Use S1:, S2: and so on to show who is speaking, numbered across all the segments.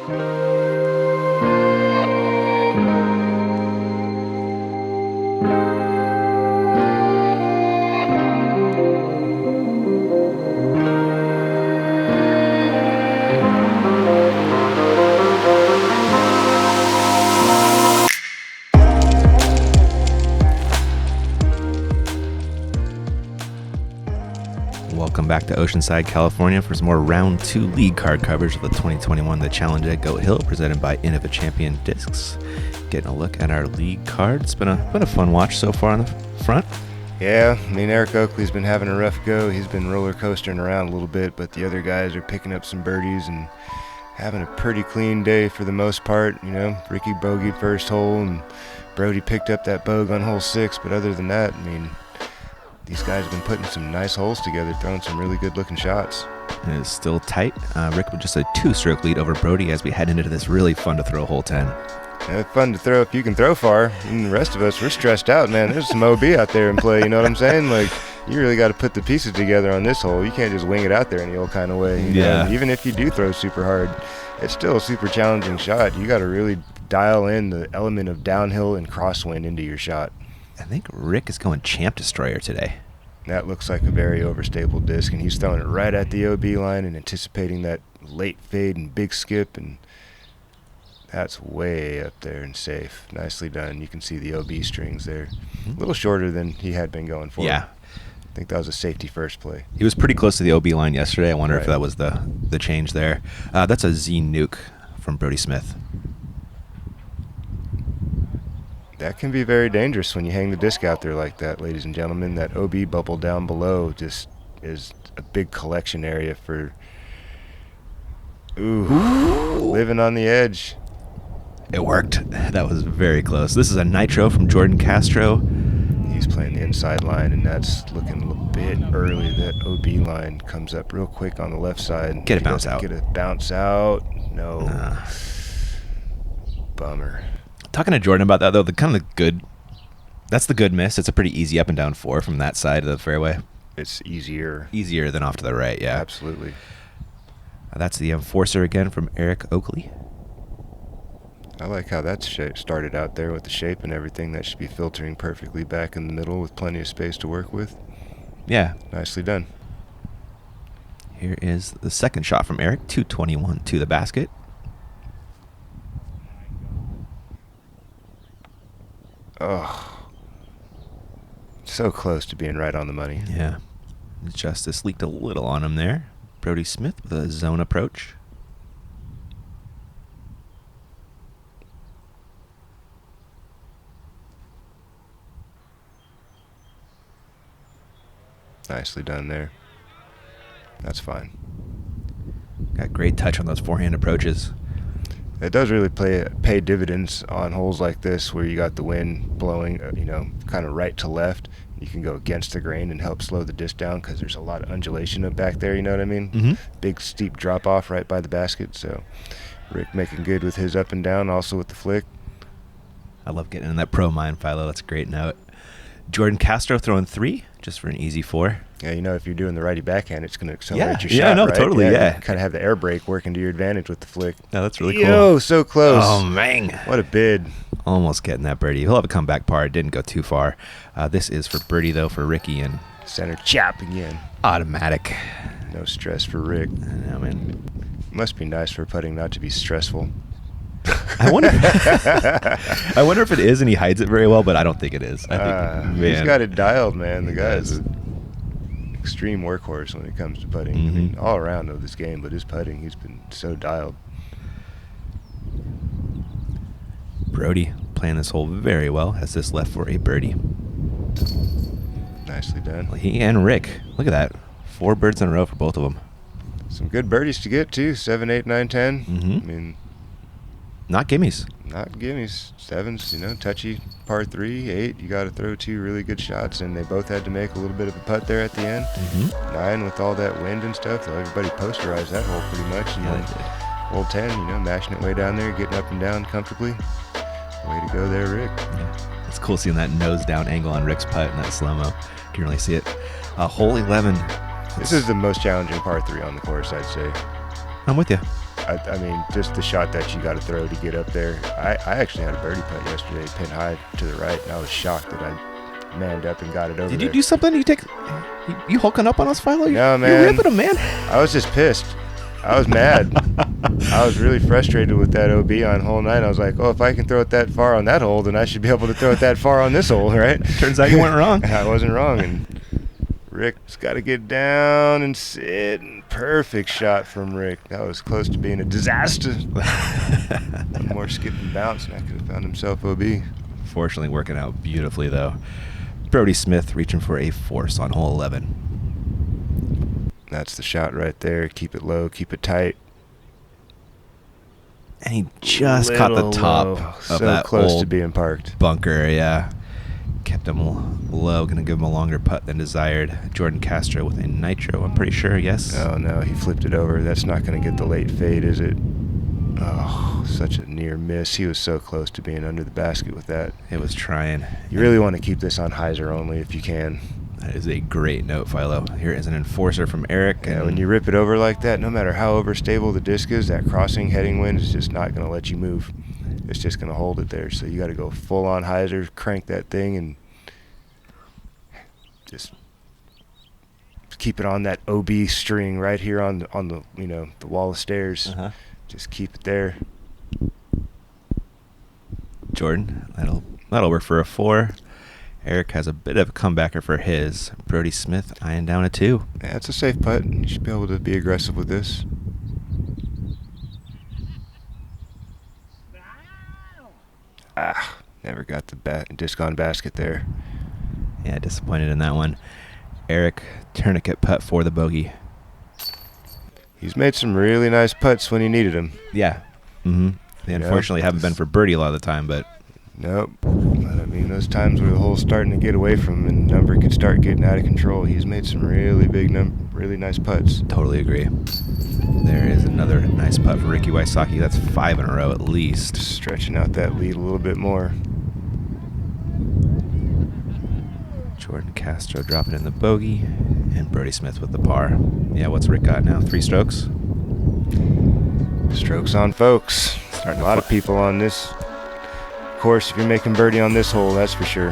S1: Welcome back to Oceanside, California for some more round 2 league card coverage of the 2021 The Challenge at Goat Hill, presented by Innova Champion Discs. Getting a look at our league card. It's been a fun watch so far on the front.
S2: Yeah, I mean, Eric Oakley's been having a rough go. He's been roller coastering around a little bit, but the other guys are picking up some birdies and having a pretty clean day for the most part. You know, Ricky bogeyed first hole, and Brody picked up that bogue on hole 6, but other than that, I mean, these guys have been putting some nice holes together, throwing some really good-looking shots.
S1: It is still tight. Rick with just a 2-stroke lead over Brody as we head into this really fun-to-throw hole 10.
S2: Yeah, fun to throw if you can throw far. And the rest of us, we're stressed out, man. There's some OB out there in play, you know what I'm saying? Like, you really got to put the pieces together on this hole. You can't just wing it out there any old kind of way. You know? Even if you do throw super hard, it's still a super challenging shot. You got to really dial in the element of downhill and crosswind into your shot.
S1: I think Rick is going Champ Destroyer today.
S2: That looks like a very overstable disc, and he's throwing it right at the OB line and anticipating that late fade and big skip, and that's way up there and safe. Nicely done. You can see the OB strings there. A little shorter than he had been going for.
S1: Yeah.
S2: I think that was a safety first play.
S1: He was pretty close to the OB line yesterday. I wonder if that was the change there. That's a Z nuke from Brody Smith.
S2: That can be very dangerous when you hang the disc out there like that, ladies and gentlemen. That OB bubble down below just is a big collection area for living on the edge.
S1: It worked. That was very close. This is a nitro from Jordan Castro.
S2: He's playing the inside line, and that's looking a little bit early. That OB line comes up real quick on the left side.
S1: Get a bounce out.
S2: Get a bounce out. No. Bummer.
S1: Talking to Jordan about that, though, that's the good miss. It's a pretty easy up and down 4 from that side of the fairway.
S2: It's easier.
S1: Easier than off to the right, yeah.
S2: Absolutely.
S1: That's the Enforcer again from Eric Oakley.
S2: I like how that started out there with the shape and everything. That should be filtering perfectly back in the middle with plenty of space to work with.
S1: Yeah.
S2: Nicely done.
S1: Here is the second shot from Eric, 221 to the basket.
S2: Oh, so close to being right on the money.
S1: Yeah. Justice leaked a little on him there. Brody Smith with a zone approach.
S2: Nicely done there. That's fine.
S1: Got great touch on those forehand approaches.
S2: It does really pay dividends on holes like this where you got the wind blowing, kind of right to left. You can go against the grain and help slow the disc down because there's a lot of undulation up back there, you know what I mean?
S1: Mm-hmm.
S2: Big steep drop off right by the basket. So Rick making good with his up and down, also with the flick.
S1: I love getting in that pro mind, Philo. That's a great note. Jordan Castro throwing 3 just for an easy 4.
S2: Yeah, if you're doing the righty backhand, it's going to accelerate your shot,
S1: Yeah, no,
S2: right?
S1: totally, yeah.
S2: Kind of have the air brake working to your advantage with the flick.
S1: No, that's really cool.
S2: Yo, so close.
S1: Oh, man.
S2: What a bid.
S1: Almost getting that birdie. He'll have a comeback par. It didn't go too far. This is for birdie, though, for Ricky, and
S2: Center chap again.
S1: automatic.
S2: No stress for Rick.
S1: I mean,
S2: must be nice for putting not to be stressful.
S1: I wonder if it is, and he hides it very well, but I don't think it is. I think,
S2: he's got it dialed, man. The guy's an extreme workhorse when it comes to putting.
S1: Mm-hmm.
S2: I mean, all around of this game, but his putting, he's been so dialed.
S1: Brody playing this hole very well. Has this left for a birdie.
S2: Nicely done.
S1: Well, he and Rick, look at that. 4 birds in a row for both of them.
S2: Some good birdies to get, too. 7, 8, 9, 10.
S1: Mm-hmm.
S2: I mean,
S1: not gimmies.
S2: not gimmies. 7s, touchy par 3, 8. You got to throw 2 really good shots, and they both had to make a little bit of a putt there at the end.
S1: Mm-hmm.
S2: 9 with all that wind and stuff. Everybody posterized that hole pretty much. And then hole 10, mashing it way down there, getting up and down comfortably. Way to go there, Rick.
S1: Yeah. It's cool seeing that nose down angle on Rick's putt in that slow-mo. You can really see it. Hole 11.
S2: This is the most challenging par 3 on the course, I'd say.
S1: I'm with you.
S2: I mean, just the shot that you got to throw to get up there. I actually had a birdie putt yesterday, pin high to the right, and I was shocked that I manned up and got it over
S1: Did
S2: there.
S1: you do something? You hulking up on us, Philo?
S2: No, man.
S1: You're ripping him, man.
S2: I was just pissed. I was mad. I was really frustrated with that OB on hole 9. I was like, oh, if I can throw it that far on that hole, then I should be able to throw it that far on this hole, right?
S1: Turns out you weren't wrong.
S2: I wasn't wrong, and Rick's got to get down and sit. Perfect shot from Rick. That was close to being a disaster. One more skip and bounce, and I could have found himself OB.
S1: Fortunately, working out beautifully, though. Brody Smith reaching for a force on hole 11.
S2: That's the shot right there. Keep it low, keep it tight.
S1: And he just caught the top
S2: low.
S1: of
S2: So
S1: that
S2: close
S1: old
S2: to being parked.
S1: bunker, yeah. Kept him low, going to give him a longer putt than desired. Jordan Castro with a nitro, I'm pretty sure, yes?
S2: Oh, no, he flipped it over. That's not going to get the late fade, is it? Oh, such a near miss. He was so close to being under the basket with that.
S1: It was trying.
S2: You really want to keep this on hyzer only if you can.
S1: That is a great note, Philo. Here is an enforcer from Eric.
S2: Yeah,
S1: and
S2: when you rip it over like that, no matter how overstable the disc is, that crossing heading wind is just not going to let you move. It's just going to hold it there. So you got to go full on hyzer, crank that thing, and just keep it on that OB string right here on the the wall of stairs.
S1: Uh-huh.
S2: Just keep it there.
S1: Jordan, that'll work for a 4. Eric has a bit of a comebacker for his. Brody Smith eyeing down a 2.
S2: Yeah, it's a safe putt. You should be able to be aggressive with this. Never got the disc on basket there.
S1: Yeah, disappointed in that one. Eric, tourniquet putt for the bogey.
S2: He's made some really nice putts when he needed them.
S1: Yeah. Mm-hmm. They unfortunately haven't been for birdie a lot of the time, but
S2: Nope. But I mean, those times where the hole's starting to get away from him and the number could start getting out of control, he's made some really really nice putts.
S1: totally agree. There is another nice putt for Ricky Wysocki. That's 5 in a row at least.
S2: Stretching out that lead a little bit more.
S1: Jordan Castro dropping in the bogey, and Brody Smith with the par. Yeah, what's Rick got now? 3 strokes?
S2: Strokes on folks. Starting a lot of people on this course. If you're making birdie on this hole, that's for sure.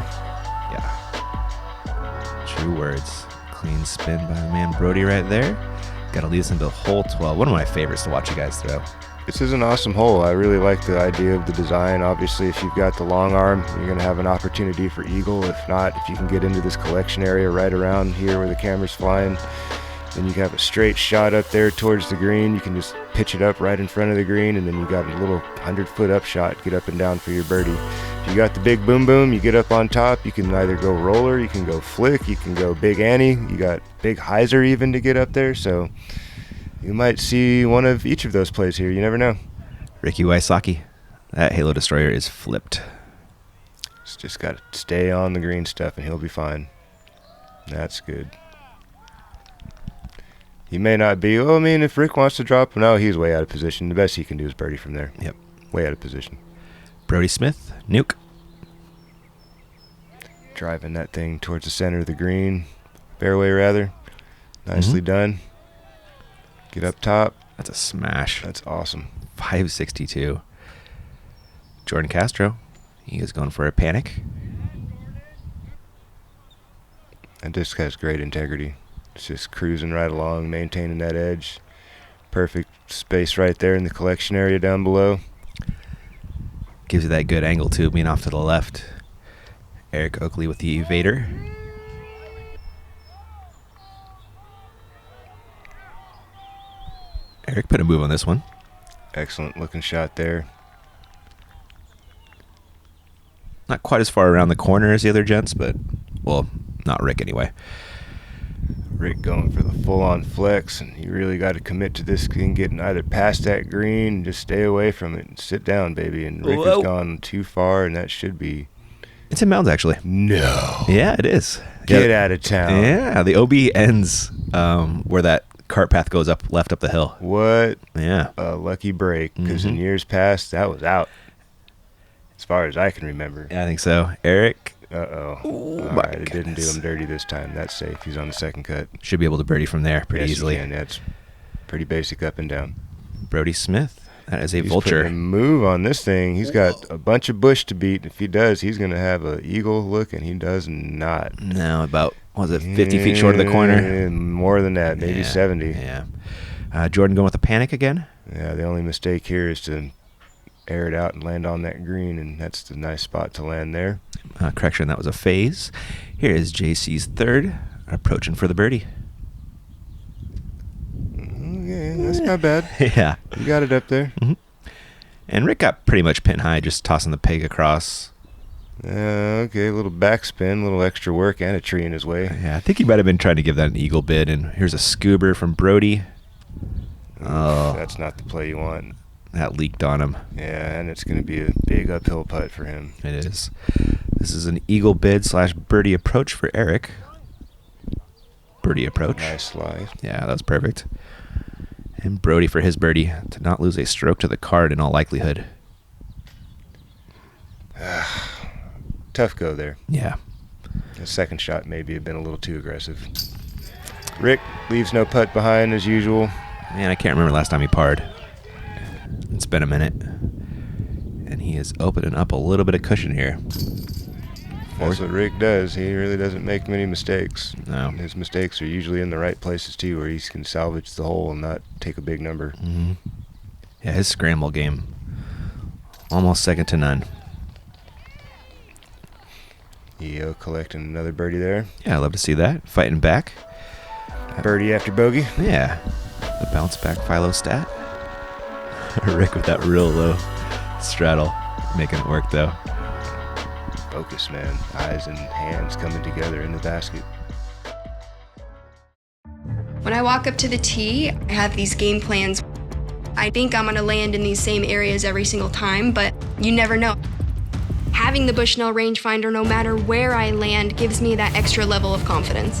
S1: Yeah. True words. Clean spin by the man Brody right there. Got to lead us into hole 12. One of my favorites to watch you guys throw.
S2: This is an awesome hole. I really like the idea of the design. Obviously, if you've got the long arm, you're going to have an opportunity for eagle. If not, if you can get into this collection area right around here where the camera's flying, then you have a straight shot up there towards the green. You can just pitch it up right in front of the green, and then you got a little 100-foot up shot, get up and down for your birdie. If you got the big boom boom, you get up on top. You can either go roller, you can go flick, you can go big Annie. You got big hyzer even to get up there, so you might see one of each of those plays here. You never know.
S1: Ricky Wysocki. That Halo Destroyer is flipped.
S2: It's just got to stay on the green stuff, and he'll be fine. That's good. He may not be. Well, I mean, if Rick wants to drop, no, he's way out of position. The best he can do is birdie from there.
S1: Yep.
S2: Way out of position.
S1: Brody Smith, nuke.
S2: Driving that thing towards the center of the green. Fairway, rather. Nicely done. Get up top.
S1: That's a smash.
S2: That's awesome.
S1: 562. Jordan Castro. He is going for a panic.
S2: That disc has great integrity. It's just cruising right along, maintaining that edge. Perfect space right there in the collection area down below.
S1: Gives you that good angle too, being off to the left. Eric Oakley with the evader. Eric put a move on this one.
S2: Excellent looking shot there.
S1: Not quite as far around the corner as the other gents, but, well, not Rick anyway.
S2: Rick going for the full-on flex, and you really got to commit to this thing getting either past that green and just stay away from it and sit down, baby. And Rick has gone too far, and that should be...
S1: It's in bounds, actually.
S2: No.
S1: Yeah, it is.
S2: Get out of town.
S1: Yeah, the OB ends where that cart path goes up left up the hill.
S2: What
S1: Yeah.
S2: a lucky break, because in years past, that was out, as far as I can remember.
S1: Yeah, I think so. Eric.
S2: Uh-oh.
S1: Ooh,
S2: All
S1: my
S2: right, it didn't do
S1: goodness.
S2: him dirty this time. That's safe. He's on the second cut.
S1: Should be able to birdie from there pretty
S2: Yes,
S1: easily.
S2: he can. That's pretty basic up and down.
S1: Brody Smith. That is a
S2: He's
S1: vulture.
S2: putting a move on this thing. He's got a bunch of bush to beat. If he does, he's going to have an eagle look, and he does not.
S1: No, about, 50 feet short of the corner?
S2: More than that, maybe 70.
S1: Yeah. Jordan going with a panic again?
S2: Yeah, the only mistake here is to air it out and land on that green, and that's the nice spot to land there.
S1: Correction, that was a phase. Here is JC's third, approaching for the birdie.
S2: Yeah, that's not bad.
S1: Yeah.
S2: You got it up there.
S1: Mm-hmm. And Rick got pretty much pin high, just tossing the peg across.
S2: Okay, a little backspin, a little extra work, and a tree in his way.
S1: Yeah, I think he might have been trying to give that an eagle bid. And here's a scuba from Brody. Oh,
S2: that's not the play you want.
S1: That leaked on him.
S2: Yeah, and it's going to be a big uphill putt for him.
S1: It is. This is an eagle bid / birdie approach for Eric. Birdie approach.
S2: Nice slide.
S1: Yeah, that was perfect. And Brody for his birdie to not lose a stroke to the card in all likelihood.
S2: Tough go there.
S1: Yeah.
S2: The second shot maybe have been a little too aggressive. Rick leaves no putt behind as usual.
S1: Man, I can't remember last time he parred. It's been a minute. And he is opening up a little bit of cushion here.
S2: That's what Rick does. He really doesn't make many mistakes.
S1: No.
S2: His mistakes are usually in the right places, too, where he can salvage the hole and not take a big number.
S1: Mm-hmm. Yeah, his scramble game, almost second to none.
S2: EO collecting another birdie there.
S1: Yeah, I love to see that. Fighting back.
S2: Birdie after bogey.
S1: Yeah. The bounce back Philo stat. Rick with that real low straddle. Making it work, though.
S2: Focus, man. Eyes and hands coming together in the basket.
S3: When I walk up to the tee, I have these game plans. I think I'm going to land in these same areas every single time, but you never know. Having the Bushnell rangefinder, no matter where I land, gives me that extra level of confidence.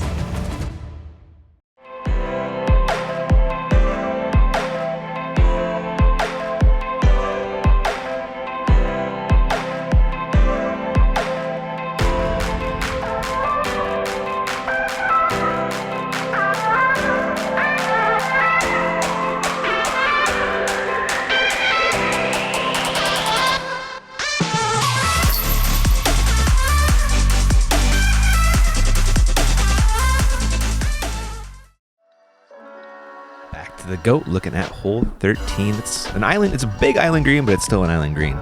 S1: The goat looking at hole 13. It's an island. It's a big island green, but it's still an island green.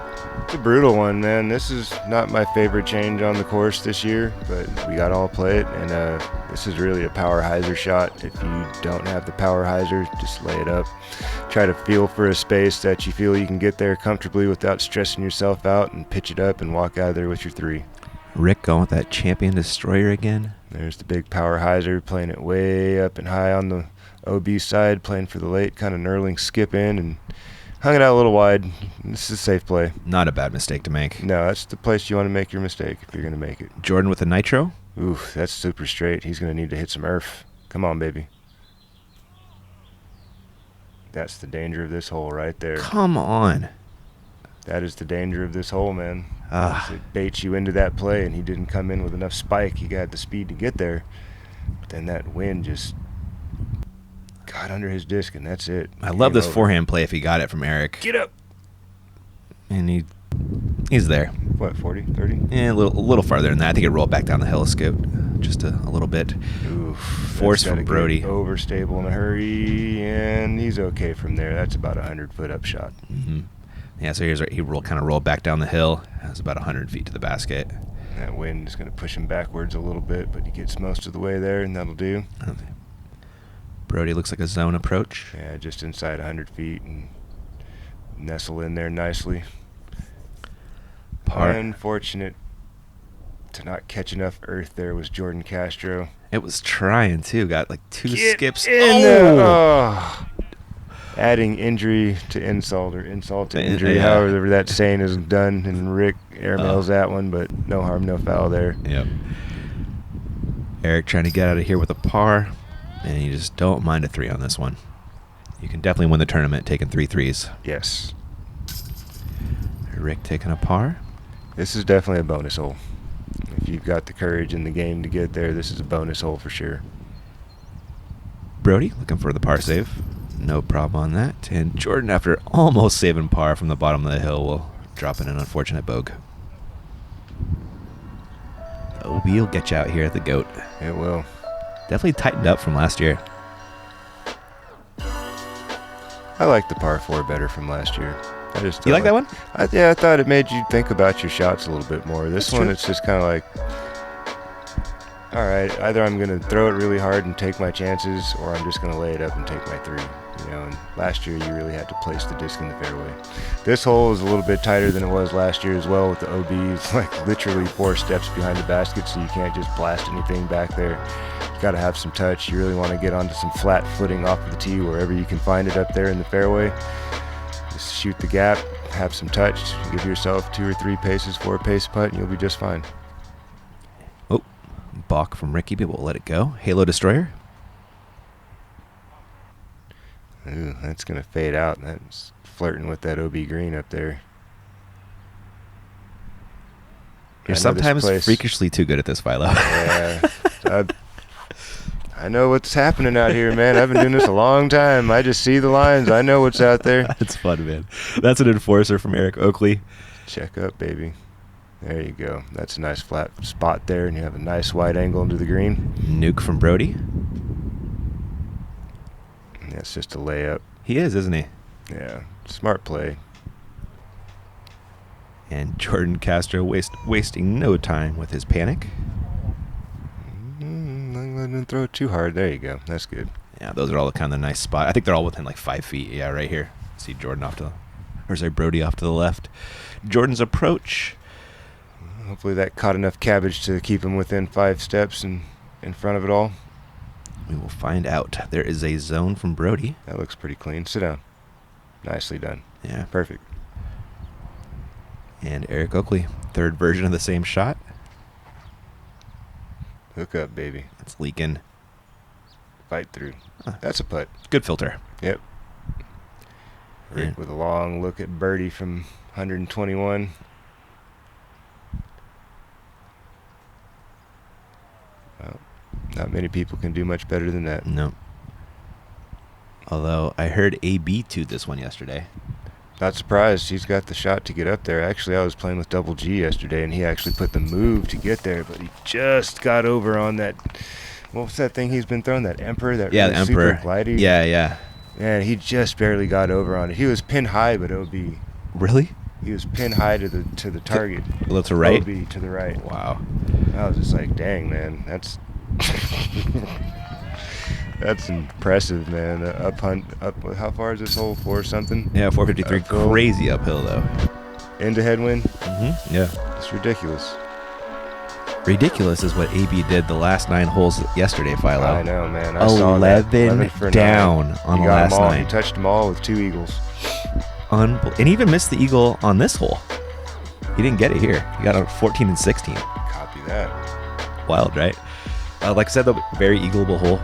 S2: It's a brutal one, man. This is not my favorite change on the course this year, but we got to all play it. And this is really a power hyzer shot. If you don't have the power hyzer, just lay it up. Try to feel for a space that you feel you can get there comfortably without stressing yourself out, and pitch it up and walk out of there with your three.
S1: Rick going with that champion destroyer again.
S2: There's the big power hyzer, playing it way up and high on the OB side, playing for the late kind of knurling skip in, and hung it out a little wide. This is a safe play.
S1: Not a bad mistake to make.
S2: No, that's the place you want to make your mistake if you're going to make it.
S1: Jordan with a nitro.
S2: Oof, that's super straight. He's going to need to hit some earth. Come on, baby. That's the danger of this hole right there.
S1: Come on.
S2: That is the danger of this hole, man.
S1: Ah.
S2: It baits you into that play, and he didn't come in with enough spike. He got the speed to get there. But then that wind just got under his disc, and that's it.
S1: I love this forehand play if he got it from Eric.
S2: Get up.
S1: And he's there.
S2: What, 40, 30?
S1: Yeah, a little farther than that. I think it rolled back down the hill a scoot. Just a little bit.
S2: Oof.
S1: Force from Brody.
S2: Overstable in a hurry, and he's okay from there. That's about a 100-foot up shot.
S1: Mm-hmm. Yeah, so he kind of rolled back down the hill. That's about 100 feet to the basket.
S2: That wind is going to push him backwards a little bit, but he gets most of the way there, and that'll do.
S1: Brody looks like a zone approach.
S2: Yeah, just inside 100 feet and nestle in there nicely.
S1: Par.
S2: Unfortunate to not catch enough earth there was Jordan Castro.
S1: It was trying, too. Got like two skips.
S2: Adding injury to insult, or insult to injury, however that saying is done. And Rick airmails that one, but no harm, no foul there.
S1: Yep. Eric trying to get out of here with a par, and you just don't mind a 3 on this one. You can definitely win the tournament taking 3 threes.
S2: Yes.
S1: Rick taking a par.
S2: This is definitely a bonus hole. If you've got the courage in the game to get there, this is a bonus hole for sure.
S1: Brody looking for the par save. No problem on that. And Jordan, after almost saving par from the bottom of the hill, will drop in an unfortunate bogue. OB will get you out here at the GOAT.
S2: It will.
S1: Definitely tightened up from last year.
S2: I like the par 4 better from last year.
S1: You like that one?
S2: I thought it made you think about your shots a little bit more. This one, it's just kind of like, all right, either I'm going to throw it really hard and take my chances, or I'm just going to lay it up and take my 3. You know, and last year you really had to place the disc in the fairway. This hole is a little bit tighter than it was last year as well with the OB. It's like literally 4 steps behind the basket, so you can't just blast anything back there. You got to have some touch. You really want to get onto some flat footing off of the tee wherever you can find it up there in the fairway. Just shoot the gap, have some touch, give yourself 2 or 3 paces for a pace putt, and you'll be just fine.
S1: Oh, balk from Ricky, but we'll let it go. Halo Destroyer.
S2: Ooh, that's going to fade out. That's flirting with that OB green up there.
S1: You're sometimes freakishly too good at this, Philo.
S2: Yeah. I know what's happening out here, man. I've been doing this a long time. I just see the lines. I know what's out there.
S1: That's fun, man. That's an enforcer from Eric Oakley.
S2: Check up, baby. There you go. That's a nice flat spot there, and you have a nice wide angle into the green.
S1: Nuke from Brody.
S2: That's just a layup.
S1: He is, isn't he?
S2: Yeah. Smart play.
S1: And Jordan Castro wasting no time with his panic.
S2: Not letting him throw it too hard. There you go. That's good.
S1: Yeah, those are all kind of the nice spot. I think they're all within like 5 feet. Yeah, right here. See Jordan Brody off to the left. Jordan's approach.
S2: Hopefully that caught enough cabbage to keep him within 5 steps and in front of it all.
S1: We will find out. There is a zone from Brody.
S2: That looks pretty clean. Sit down. Nicely done.
S1: Yeah.
S2: Perfect.
S1: And Eric Oakley, third version of the same shot.
S2: Hook up, baby.
S1: It's leaking.
S2: Fight through. That's a putt.
S1: Good filter.
S2: Yep. Rick with a long look at birdie from 121. Well, not many people can do much better than that.
S1: No. Although I heard AB to this one yesterday.
S2: Not surprised. He's got the shot to get up there. Actually, I was playing with Double G yesterday, and he actually put the move to get there, but he just got over on that. What's that thing he's been throwing? That Emperor? That
S1: yeah,
S2: really
S1: the Emperor.
S2: Super glidey?
S1: Yeah.
S2: Man, he just barely got over on it. He was pin high, but OB.
S1: Really?
S2: He was pin high to the target.
S1: A little to right?
S2: OB to the right.
S1: Wow.
S2: I was just like, dang, man, that's that's impressive, man. Up. How far is this hole? 4 something?
S1: Yeah, 453.
S2: Uphill.
S1: Crazy uphill though.
S2: Into headwind.
S1: Yeah.
S2: It's ridiculous.
S1: Ridiculous is what AB did the last 9 holes yesterday, Philo.
S2: I know, man. I saw that.
S1: 11
S2: for
S1: down
S2: 9.
S1: on
S2: He
S1: the
S2: got
S1: last
S2: them all.
S1: 9.
S2: He touched them all with 2 eagles.
S1: And he even missed the eagle on this hole. He didn't get it here. He got a 14 and 16.
S2: Copy that.
S1: Wild, right? Like I said, the very eagleable hole,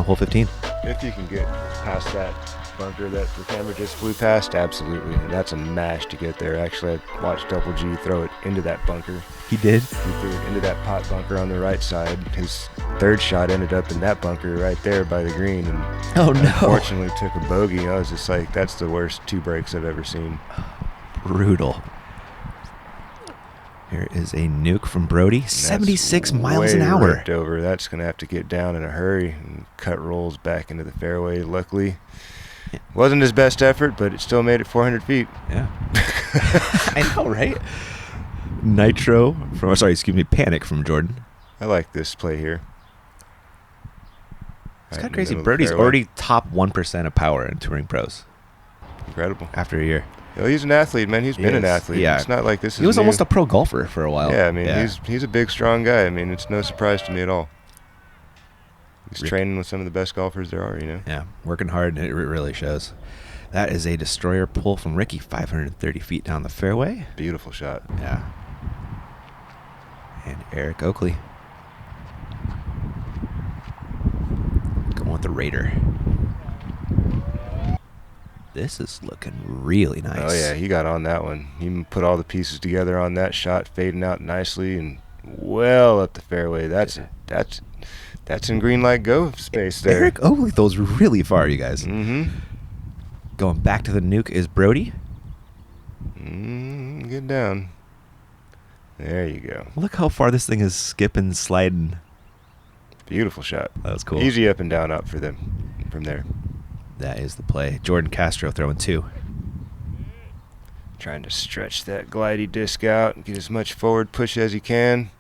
S1: hole 15.
S2: If you can get past that bunker that the camera just flew past, absolutely. And that's a mash to get there. Actually, I watched Double G throw it into that bunker.
S1: He did?
S2: He threw it into that pot bunker on the right side. His third shot ended up in that bunker right there by the green. And
S1: oh, no.
S2: Unfortunately, took a bogey. I was just like, that's the worst 2 breaks I've ever seen.
S1: Brutal. Here is a nuke from Brody. 76 miles an hour.
S2: Ripped over. That's going to have to get down in a hurry and cut rolls back into the fairway. Luckily, wasn't his best effort, but it still made it 400 feet.
S1: Yeah. I know, right? Panic from Jordan.
S2: I like this play here.
S1: It's kind of crazy. Brody's already top 1% of power in touring pros.
S2: Incredible.
S1: After a year.
S2: Well, he's an athlete, man. He's been an athlete.
S1: Yeah.
S2: It's not like this is
S1: He was
S2: new.
S1: almost a pro golfer for a while.
S2: Yeah, I mean, he's a big, strong guy. I mean, it's no surprise to me at all. He's training with some of the best golfers there are, you know?
S1: Yeah, working hard, and it really shows. That is a destroyer pull from Ricky, 530 feet down the fairway.
S2: Beautiful shot.
S1: Yeah. And Eric Oakley going with the Raider. This is looking really nice.
S2: Oh, yeah, he got on that one. He put all the pieces together on that shot, fading out nicely and well up the fairway. That's in green light go space there.
S1: Eric Oakley throws really far, you guys.
S2: Mm-hmm.
S1: Going back to the nuke is Brody.
S2: Get down. There you go.
S1: Look how far this thing is skipping, sliding.
S2: Beautiful shot.
S1: That was cool.
S2: Easy up and down up for them from there.
S1: That is the play. Jordan Castro throwing 2.
S2: Trying to stretch that glidey disc out and get as much forward push as he can.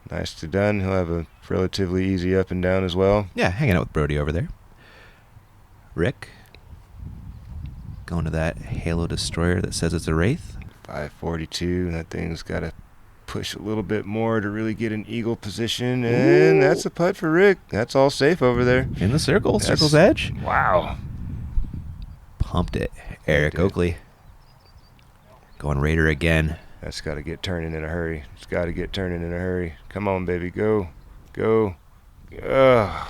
S2: Nicely done. He'll have a relatively easy up and down as well.
S1: Yeah, hanging out with Brody over there. Rick. Going to that Halo Destroyer that says it's a Wraith.
S2: 542. That thing's got to push a little bit more to really get an eagle position. And that's a putt for Rick. That's all safe over there.
S1: In the circle. Circle's edge.
S2: Wow.
S1: Pumped it. Eric Oakley. Going Raider again.
S2: That's got to get turning in a hurry. It's got to get turning in a hurry. Come on, baby. Go. Go. Ugh.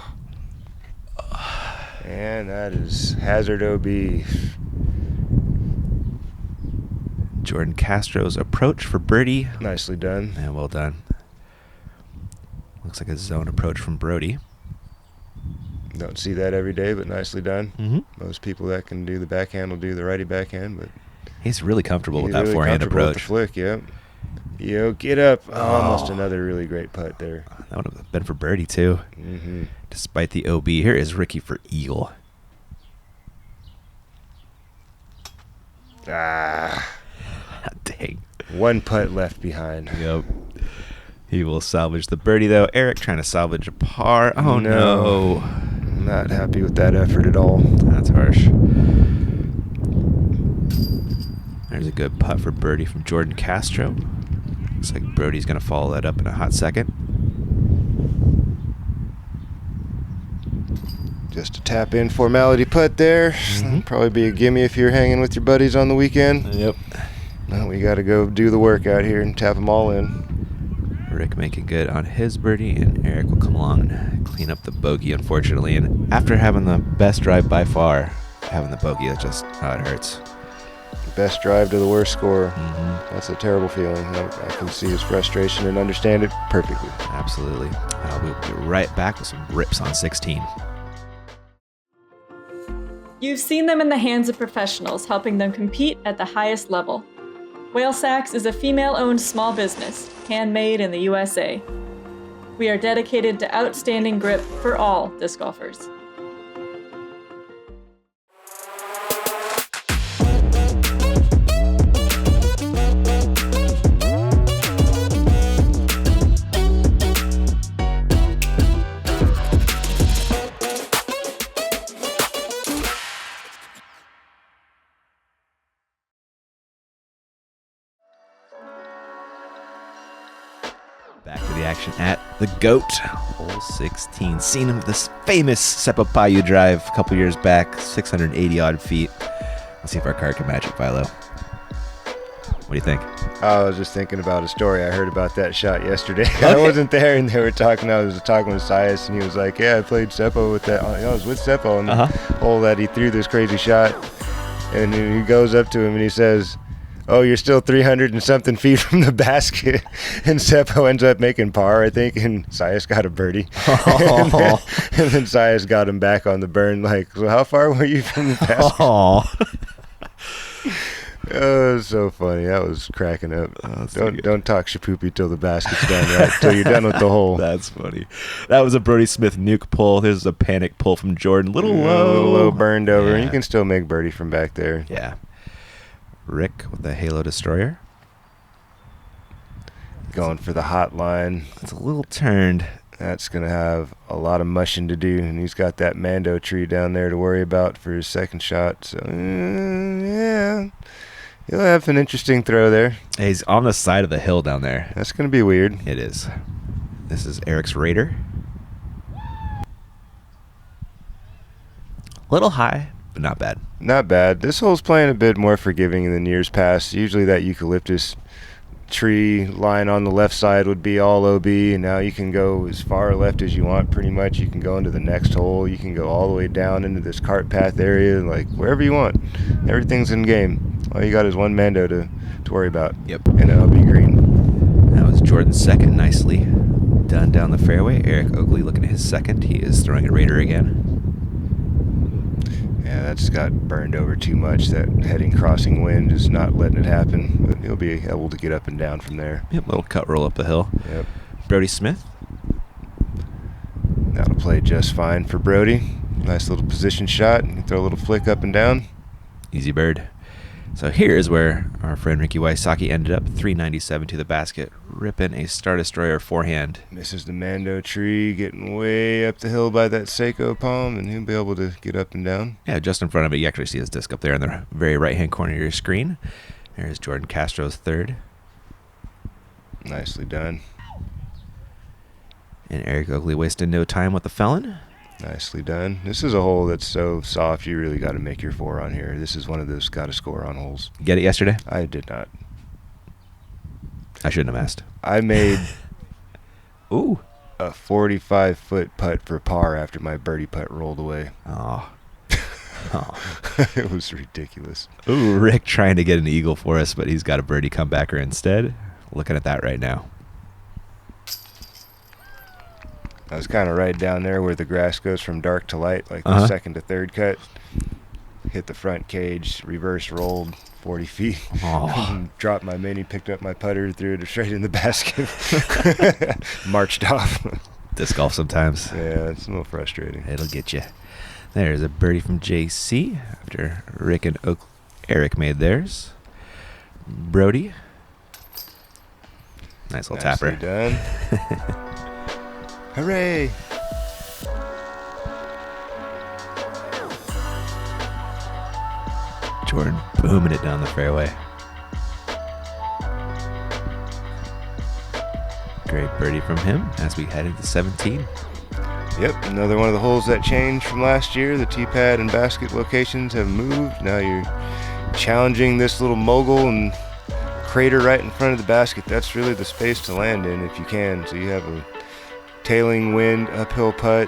S2: And that is hazard OB.
S1: Jordan Castro's approach for birdie.
S2: Nicely done.
S1: And well done. Looks like a zone approach from Brody.
S2: Don't see that every day, but nicely done.
S1: Mm-hmm.
S2: Most people that can do the backhand will do the righty backhand, but
S1: he's really comfortable with that
S2: really
S1: forehand
S2: comfortable
S1: approach.
S2: with the flick, yep. Yo, get up. Almost another really great putt there.
S1: That would have been for birdie, too.
S2: Mm-hmm.
S1: Despite the OB. Here is Ricky for eagle. Dang.
S2: One putt left behind.
S1: Yep. He will salvage the birdie, though. Eric trying to salvage a par. Oh, no.
S2: Not happy with that effort at all.
S1: That's harsh. There's a good putt for birdie from Jordan Castro. Looks like Brody's going to follow that up in a hot second.
S2: Just a tap-in formality putt there.
S1: Mm-hmm.
S2: Probably be a gimme if you're hanging with your buddies on the weekend.
S1: Yep.
S2: No, we got to go do the work out here and tap them all in.
S1: Rick making good on his birdie, and Eric will come along and clean up the bogey, unfortunately. And after having the best drive by far, having the bogey, it hurts.
S2: Best drive to the worst score.
S1: Mm-hmm.
S2: That's a terrible feeling. I can see his frustration and understand it perfectly.
S1: Absolutely. We'll be right back with some rips on 16.
S4: You've seen them in the hands of professionals, helping them compete at the highest level. Whale Sacks is a female-owned small business, handmade in the USA. We are dedicated to outstanding grip for all disc golfers.
S1: Back to the action at the GOAT, hole 16. Seen him with this famous Seppa Payu drive a couple years back, 680 odd feet. Let's see if our card can match it, Philo. What do you think?
S2: I was just thinking about a story I heard about that shot yesterday. I wasn't there, and they were talking. I was talking with Sias, and he was like, "Yeah, I played Seppo with that. I was with Seppo on the hole that he threw this crazy shot." And he goes up to him and he says, "Oh, you're still 300 and something feet from the basket." And Seppo ends up making par, I think, and Sias got a birdie.
S1: Oh.
S2: and then Sias got him back on the burn, like, "So how far were you from the basket?"
S1: Oh.
S2: Oh, it was so funny. That was cracking up.
S1: Oh,
S2: don't talk shapoopy till the basket's done, right? Till you're done with the hole.
S1: That's funny. That was a Brody Smith nuke pull. This is a panic pull from Jordan. Little low.
S2: Burned over.
S1: Yeah.
S2: And you can still make birdie from back there.
S1: Yeah. Rick with the Halo Destroyer.
S2: Going for the hot line.
S1: It's a little turned.
S2: That's going to have a lot of mushing to do. And he's got that Mando tree down there to worry about for his second shot. So, yeah. He'll have an interesting throw there.
S1: He's on the side of the hill down there.
S2: That's going to be weird.
S1: It is. This is Eric's Raider. A little high, but not bad.
S2: Not bad. This hole's playing a bit more forgiving than years past. Usually that eucalyptus tree line on the left side would be all OB, and now you can go as far left as you want pretty much. You can go into the next hole. You can go all the way down into this cart path area, like wherever you want. Everything's in game. All you got is one Mando to worry about.
S1: Yep.
S2: And an OB green.
S1: That was Jordan's second, nicely done down the fairway. Eric Oakley looking at his second. He is throwing a Raider again.
S2: Yeah, Yeah, that's got burned over too much. That heading crossing wind is not letting it happen. But he'll be able to get up and down from there.
S1: Yep, little cut roll up the hill.
S2: Yep.
S1: Brody Smith.
S2: That'll play just fine for Brody. Nice little position shot. You can throw a little flick up and down.
S1: Easy bird. So here's where our friend Ricky Wysocki ended up, 397 to the basket, ripping a Star Destroyer forehand.
S2: Misses the Mando tree, getting way up the hill by that Seiko palm, and he'll be able to get up and down.
S1: Yeah, just in front of it, you actually see his disc up there in the very right-hand corner of your screen. There's Jordan Castro's third.
S2: Nicely done.
S1: And Eric Oakley wasted no time with the felon.
S2: Nicely done. This is a hole that's so soft, you really got to make your 4 on here. This is one of those got to score on holes.
S1: Get it yesterday?
S2: I did not.
S1: I shouldn't have asked.
S2: I made
S1: Ooh.
S2: a 45-foot putt for par after my birdie putt rolled away.
S1: Oh.
S2: It was ridiculous.
S1: Ooh, Rick trying to get an eagle for us, but he's got a birdie comebacker instead. Looking at that right now.
S2: I was kind of right down there where the grass goes from dark to light, like the second to third cut. Hit the front cage, reverse rolled 40 feet, dropped my mini, picked up my putter, threw it straight in the basket, marched off.
S1: Disc golf sometimes.
S2: Yeah, it's a little frustrating.
S1: It'll get you. There's a birdie from JC after Rick and Eric made theirs. Brody. Nice little
S2: Nicely
S1: tapper.
S2: Done. Hooray!
S1: Jordan booming it down the fairway. Great birdie from him as we head into 17.
S2: Yep, another one of the holes that changed from last year. The tee pad and basket locations have moved. Now you're challenging this little mogul and crater right in front of the basket. That's really the space to land in if you can. So you have a tailing wind, uphill putt.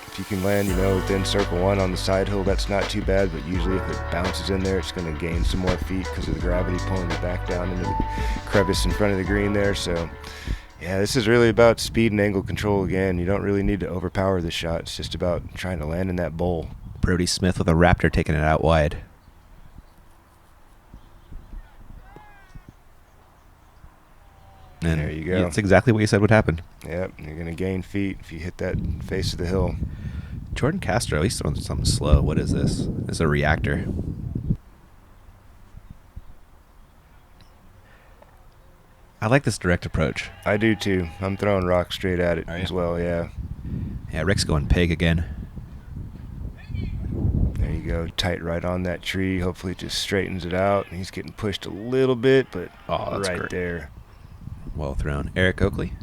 S2: If you can land, within circle 1 on the side hill, that's not too bad, but usually if it bounces in there, it's going to gain some more feet because of the gravity pulling it back down into the crevice in front of the green there. So, yeah, this is really about speed and angle control again. You don't really need to overpower the shot. It's just about trying to land in that bowl.
S1: Brody Smith with a Raptor taking it out wide. And
S2: there you go.
S1: That's exactly what you said would happen.
S2: Yep, you're going to gain feet if you hit that face of the hill.
S1: Jordan Castro, he's throwing something slow. What is this? It's a reactor. I like this direct approach.
S2: I do too. I'm throwing rocks straight at it as well, yeah.
S1: Yeah, Rick's going pig again.
S2: There you go, tight right on that tree. Hopefully it just straightens it out. He's getting pushed a little bit, but
S1: that's
S2: right
S1: great.
S2: there.
S1: Well thrown. Eric Oakley.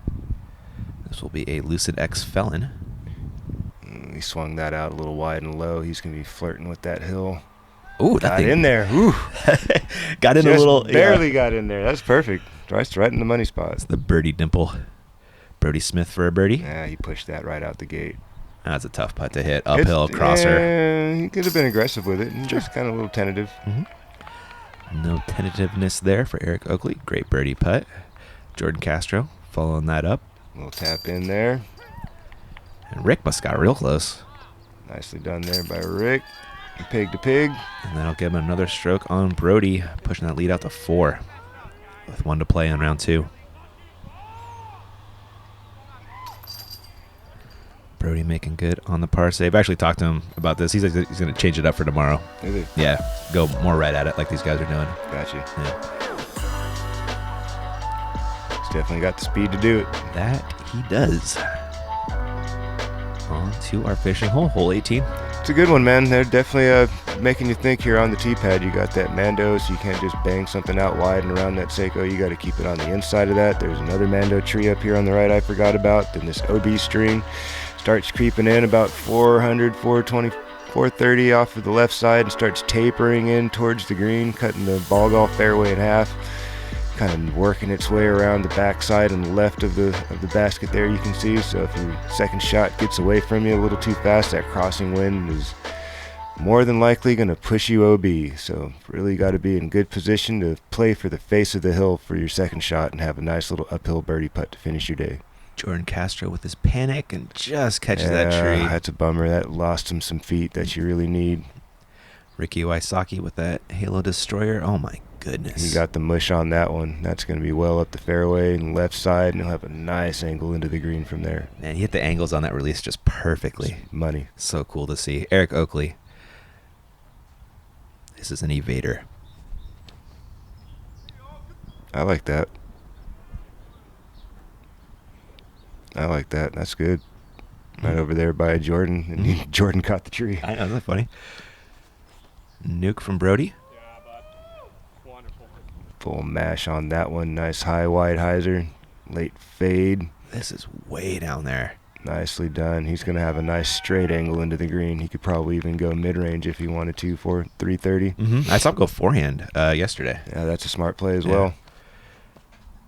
S1: This will be a Lucid X felon.
S2: He swung that out a little wide and low. He's going to be flirting with that hill.
S1: Ooh,
S2: got in there. Ooh.
S1: Got in
S2: just
S1: a little.
S2: Barely got in there. That's perfect. Right in the money spot.
S1: It's the birdie dimple. Brody Smith for a birdie.
S2: Yeah, he pushed that right out the gate.
S1: That's a tough putt to hit. Uphill crosser.
S2: Yeah, he could have been aggressive with it. Just kind of a little tentative.
S1: Mm-hmm. No tentativeness there for Eric Oakley. Great birdie putt. Jordan Castro following that up.
S2: A little tap in there.
S1: And Rick must have got real close.
S2: Nicely done there by Rick. Pig to pig.
S1: And that'll give him another stroke on Brody, pushing that lead out to 4 with 1 to play in round 2. Brody making good on the par save. I actually talked to him about this. He's going to change it up for tomorrow.
S2: Is he?
S1: Yeah, go more right at it like these guys are doing.
S2: Gotcha.
S1: Yeah.
S2: He's definitely got the speed to do it.
S1: That he does. On to our fishing hole, hole 18.
S2: It's a good one, man. They're definitely making you think here on the tee pad. You got that Mando, so you can't just bang something out wide and around that Seiko. You got to keep it on the inside of that. There's another Mando tree up here on the right I forgot about. Then this OB string starts creeping in about 400, 420, 430 off of the left side and starts tapering in towards the green, cutting the ball golf fairway in half. Kind of working its way around the backside and the left of the basket there, you can see. So if your second shot gets away from you a little too fast, that crossing wind is more than likely going to push you OB. So really got to be in good position to play for the face of the hill for your second shot and have a nice little uphill birdie putt to finish your day.
S1: Jordan Castro with his panic and just catches that tree.
S2: That's a bummer. That lost him some feet that you really need.
S1: Ricky Wysocki with that Halo Destroyer. Oh my goodness.
S2: He got the mush on that one. That's going to be well up the fairway and left side, and he'll have a nice angle into the green from there.
S1: Man, he hit the angles on that release just perfectly.
S2: It's money.
S1: So cool to see. Eric Oakley. This is an evader.
S2: I like that. I like that. That's good. Right over there by Jordan, and Jordan caught the tree.
S1: I know, isn't that funny? Nuke from Brody.
S5: Yeah, bud. Wonderful.
S2: Full mash on that one. Nice high wide hyzer. Late fade.
S1: This is way down there.
S2: Nicely done. He's going to have a nice straight angle into the green. He could probably even go mid-range if he wanted to for 330.
S1: I saw him go forehand yesterday.
S2: Yeah, that's a smart play as well.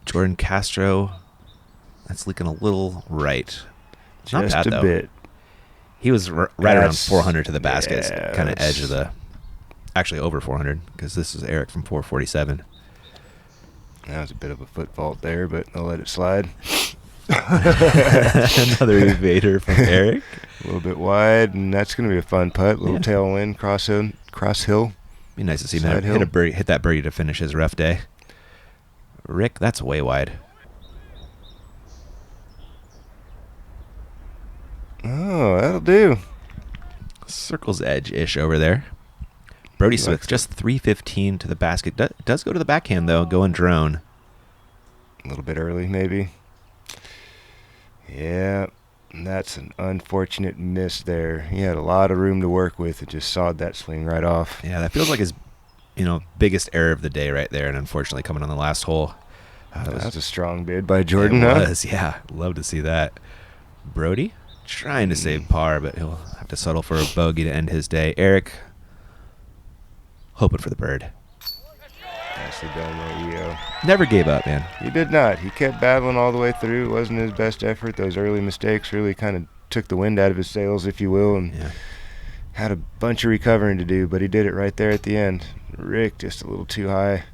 S1: Jordan Castro, that's leaking a little right. Not
S2: Just
S1: bad,
S2: a
S1: though.
S2: bit.
S1: He was right around 400 to the basket,
S2: yeah,
S1: kind of
S2: that's-
S1: edge of the, actually over 400, because this is Eric from 447.
S2: That was a bit of a foot fault there, but I'll let it slide.
S1: Another evader from Eric.
S2: A little bit wide, and that's going to be a fun putt. Little
S1: Yeah.
S2: tailwind, cross hill.
S1: Be nice to see him
S2: Side hill.
S1: hit that birdie to finish his rough day. Rick, that's way wide.
S2: Oh, that'll do.
S1: Circle's edge-ish over there. Brody Smith,
S2: Looks-
S1: just 315 to the basket. Does go to the backhand, though, going drone.
S2: A little bit early, maybe. Yeah, that's an unfortunate miss there. He had a lot of room to work with. It just sawed that swing right off.
S1: Yeah, that feels like his, biggest error of the day right there, and unfortunately coming on the last hole.
S2: That's a strong bid by Jordan,
S1: It
S2: huh?
S1: was, yeah. Love to see that. Brody trying to save par, but he'll have to settle for a bogey to end his day. Eric hoping for the bird.
S2: Nicely done there, EO.
S1: Never gave up, man.
S2: He did not. He kept battling all the way through. It wasn't his best effort. Those early mistakes really kind of took the wind out of his sails, if you will, and
S1: Yeah.
S2: had a bunch of recovering to do, but he did it right there at the end. Rick just a little too high.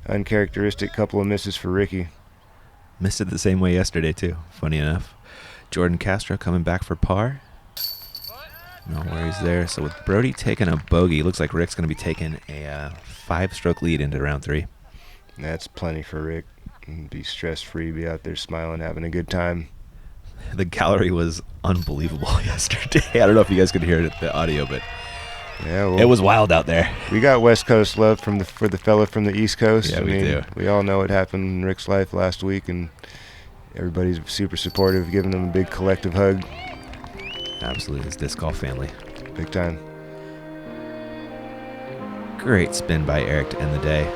S2: Uncharacteristic couple of misses for Ricky.
S1: Missed it the same way yesterday, too. Funny enough. Jordan Castro coming back for par. No worries there. So with Brody taking a bogey, looks like Rick's going to be taking a 5-stroke lead into round 3.
S2: That's plenty for Rick. Be stress-free, be out there smiling, having a good time.
S1: The gallery was unbelievable yesterday. I don't know if you guys could hear it at the audio, but
S2: Yeah, well,
S1: it was wild out there.
S2: We got West Coast love for the fella from the East Coast.
S1: Yeah, we do.
S2: We all know what happened in Rick's life last week, and everybody's super supportive, giving him a big collective hug.
S1: Absolutely, his disc golf family.
S2: Big time.
S1: Great spin by Eric to end the day.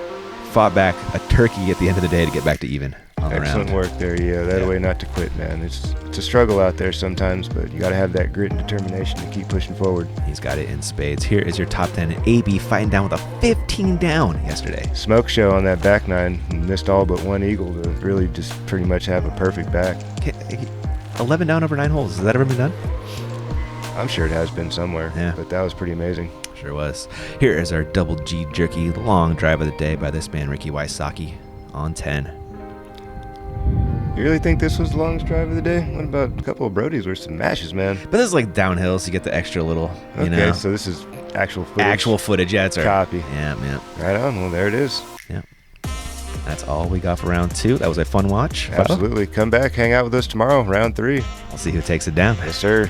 S1: Fought back a turkey at the end of the day to get back to even on the
S2: Excellent
S1: round.
S2: work there, yeah. That way not to quit, man. It's a struggle out there sometimes, but you got to have that grit and determination to keep pushing forward.
S1: He's got it in spades. Here is your top 10. AB fighting down with a 15 down yesterday.
S2: Smoke show on that back nine. Missed all but one eagle to really just pretty much have a perfect back.
S1: 11 down over 9 holes. Has that ever been done?
S2: I'm sure it has been somewhere,
S1: Yeah.
S2: but that was pretty amazing.
S1: Sure was. Here is our double G jerky long drive of the day by this man, Ricky Wysocki, on 10.
S2: You really think this was the longest drive of the day? What about a couple of Brodies with some mashes, man?
S1: But this is like downhill, so you get the extra little,
S2: Okay, so this is actual footage.
S1: actual footage. Yeah, it's our
S2: Copy.
S1: Yeah, man.
S2: Right on. Well, there it is.
S1: Yeah. That's all we got for round 2. That was a fun watch.
S2: Absolutely. Come back, hang out with us tomorrow, round 3.
S1: I'll see who takes it down.
S2: Yes, sir.